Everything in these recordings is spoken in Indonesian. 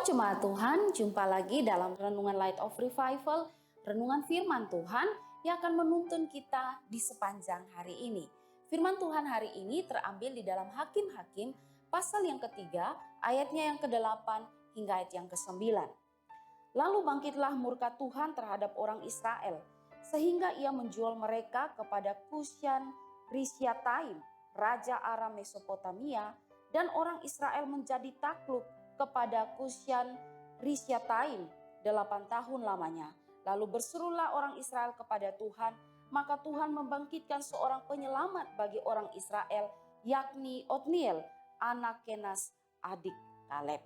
Jemaat Tuhan, jumpa lagi dalam Renungan Light of Revival, renungan firman Tuhan yang akan menuntun kita di sepanjang hari ini. Firman Tuhan hari ini terambil di dalam Hakim-Hakim, pasal yang ketiga, ayatnya yang ke-8 hingga ayat yang ke-9. Lalu bangkitlah murka Tuhan terhadap orang Israel, sehingga ia menjual mereka kepada Kushan Rishyataim, Raja Aram Mesopotamia, dan orang Israel menjadi takluk kepada Kushan Rishyataim 8 tahun lamanya. Lalu berserulah orang Israel kepada Tuhan, maka Tuhan membangkitkan seorang penyelamat bagi orang Israel, yakni Otniel, anak Kenas, adik Kaleb.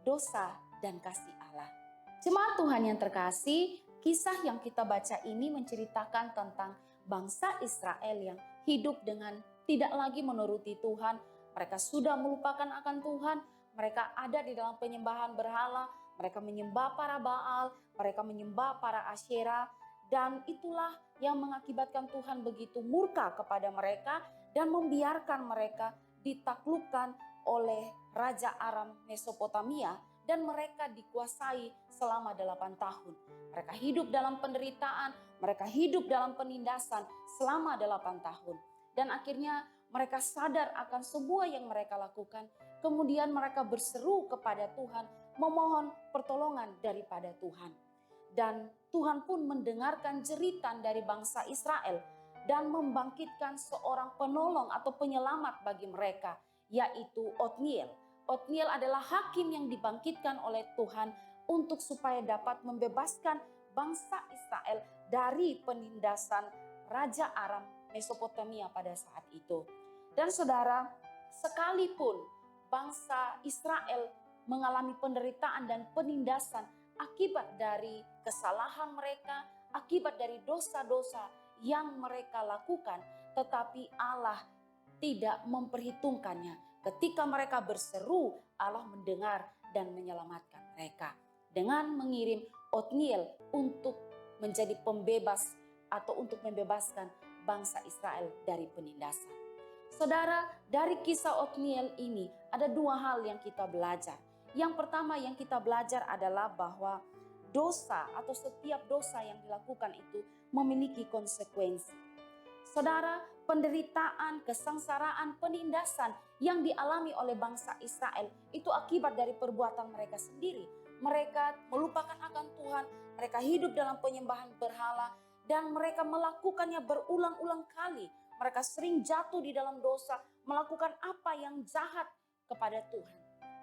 Dosa dan kasih Allah. Jemaat Tuhan yang terkasih, kisah yang kita baca ini menceritakan tentang bangsa Israel yang hidup dengan tidak lagi menuruti Tuhan. Mereka sudah melupakan akan Tuhan. Mereka ada di dalam penyembahan berhala, mereka menyembah para Baal, mereka menyembah para Asyera, dan itulah yang mengakibatkan Tuhan begitu murka kepada mereka dan membiarkan mereka ditaklukkan oleh Raja Aram Mesopotamia dan mereka dikuasai selama 8 tahun. Mereka hidup dalam penderitaan, mereka hidup dalam penindasan selama 8 tahun. Dan akhirnya mereka sadar akan semua yang mereka lakukan. Kemudian mereka berseru kepada Tuhan, memohon pertolongan daripada Tuhan. Dan Tuhan pun mendengarkan jeritan dari bangsa Israel dan membangkitkan seorang penolong atau penyelamat bagi mereka, yaitu Otniel. Otniel adalah hakim yang dibangkitkan oleh Tuhan untuk supaya dapat membebaskan bangsa Israel dari penindasan Raja Aram Mesopotamia pada saat itu. Dan saudara, sekalipun bangsa Israel mengalami penderitaan dan penindasan akibat dari kesalahan mereka, akibat dari dosa-dosa yang mereka lakukan, tetapi Allah tidak memperhitungkannya. Ketika mereka berseru, Allah mendengar dan menyelamatkan mereka dengan mengirim Otniel untuk menjadi pembebas atau untuk membebaskan bangsa Israel dari penindasan. Saudara, dari kisah Otniel ini ada 2 hal yang kita belajar. Yang pertama yang kita belajar adalah bahwa dosa atau setiap dosa yang dilakukan itu memiliki konsekuensi. Saudara, penderitaan, kesengsaraan, penindasan yang dialami oleh bangsa Israel itu akibat dari perbuatan mereka sendiri. Mereka melupakan akan Tuhan, mereka hidup dalam penyembahan berhala, dan mereka melakukannya berulang-ulang kali. Mereka sering jatuh di dalam dosa, melakukan apa yang jahat kepada Tuhan.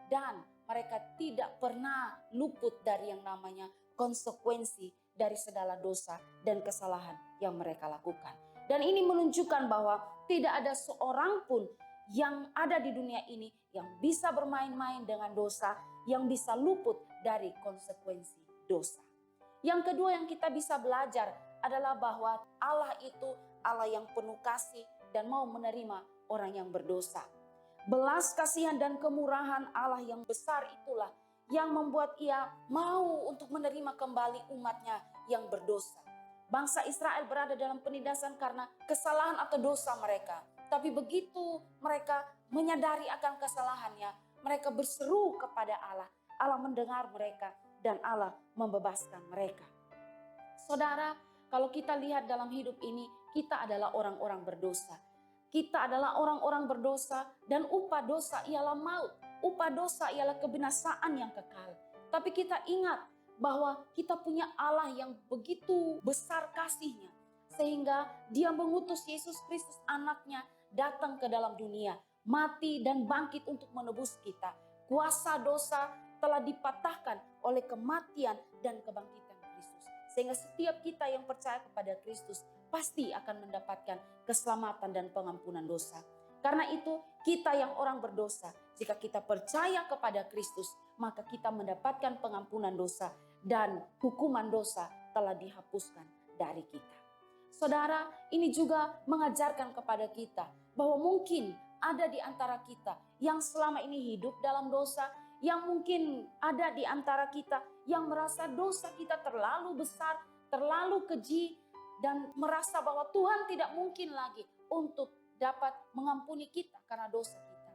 Dan mereka tidak pernah luput dari yang namanya konsekuensi dari segala dosa dan kesalahan yang mereka lakukan. Dan ini menunjukkan bahwa tidak ada seorang pun yang ada di dunia ini yang bisa bermain-main dengan dosa, yang bisa luput dari konsekuensi dosa. Yang kedua yang kita bisa belajar adalah bahwa Allah itu Allah yang penuh kasih dan mau menerima orang yang berdosa. Belas kasihan dan kemurahan Allah yang besar itulah yang membuat ia mau untuk menerima kembali umatnya yang berdosa. Bangsa Israel berada dalam penindasan karena kesalahan atau dosa mereka. Tapi begitu mereka menyadari akan kesalahannya, mereka berseru kepada Allah. Allah mendengar mereka dan Allah membebaskan mereka. Saudara, kalau kita lihat dalam hidup ini, kita adalah orang-orang berdosa. Kita adalah orang-orang berdosa dan upah dosa ialah maut. Upah dosa ialah kebinasaan yang kekal. Tapi kita ingat bahwa kita punya Allah yang begitu besar kasihnya. Sehingga dia mengutus Yesus Kristus anaknya datang ke dalam dunia. Mati dan bangkit untuk menebus kita. Kuasa dosa telah dipatahkan oleh kematian dan kebangkitan Kristus. Sehingga setiap kita yang percaya kepada Kristus pasti akan mendapatkan keselamatan dan pengampunan dosa. Karena itu kita yang orang berdosa, jika kita percaya kepada Kristus, maka kita mendapatkan pengampunan dosa dan hukuman dosa telah dihapuskan dari kita. Saudara, ini juga mengajarkan kepada kita bahwa mungkin ada di antara kita yang selama ini hidup dalam dosa, yang mungkin ada di antara kita yang merasa dosa kita terlalu besar, terlalu keji, dan merasa bahwa Tuhan tidak mungkin lagi untuk dapat mengampuni kita karena dosa kita.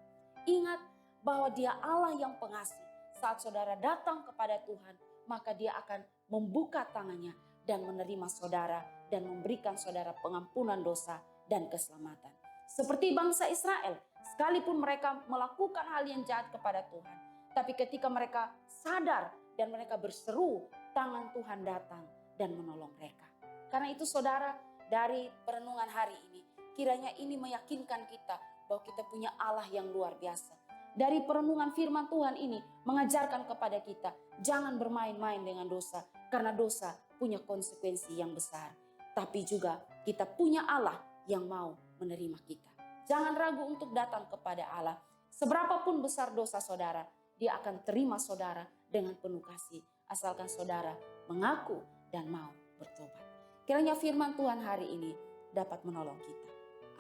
Ingat bahwa Dia Allah yang pengasih, saat saudara datang kepada Tuhan, maka Dia akan membuka tangannya dan menerima saudara dan memberikan saudara pengampunan dosa dan keselamatan. Seperti bangsa Israel, sekalipun mereka melakukan hal yang jahat kepada Tuhan, tapi ketika mereka sadar dan mereka berseru, tangan Tuhan datang dan menolong mereka. Karena itu saudara, dari perenungan hari ini, kiranya ini meyakinkan kita bahwa kita punya Allah yang luar biasa. Dari perenungan firman Tuhan ini mengajarkan kepada kita, jangan bermain-main dengan dosa, karena dosa punya konsekuensi yang besar. Tapi juga kita punya Allah yang mau menerima kita. Jangan ragu untuk datang kepada Allah. Seberapapun besar dosa saudara, Dia akan terima saudara dengan penuh kasih, asalkan saudara mengaku dan mau bertobat. Kiranya firman Tuhan hari ini dapat menolong kita.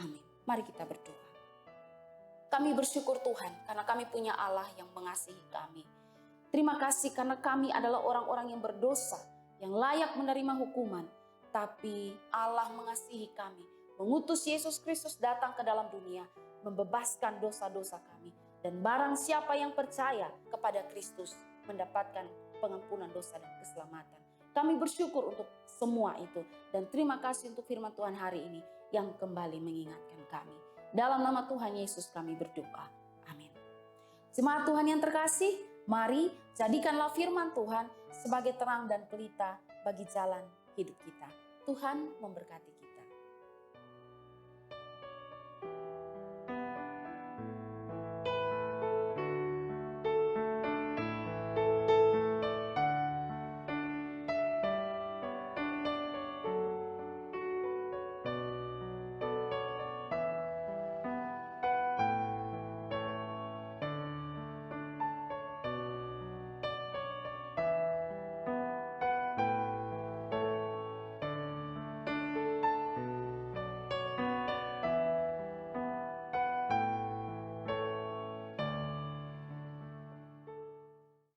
Amin. Mari kita berdoa. Kami bersyukur Tuhan karena kami punya Allah yang mengasihi kami. Terima kasih karena kami adalah orang-orang yang berdosa, yang layak menerima hukuman. Tapi Allah mengasihi kami, mengutus Yesus Kristus datang ke dalam dunia, membebaskan dosa-dosa kami. Dan barang siapa yang percaya kepada Kristus mendapatkan pengampunan dosa dan keselamatan. Kami bersyukur untuk semua itu. Dan terima kasih untuk firman Tuhan hari ini yang kembali mengingatkan kami. Dalam nama Tuhan Yesus kami berdoa. Amin. Jemaat Tuhan yang terkasih, mari jadikanlah firman Tuhan sebagai terang dan pelita bagi jalan hidup kita. Tuhan memberkati kita.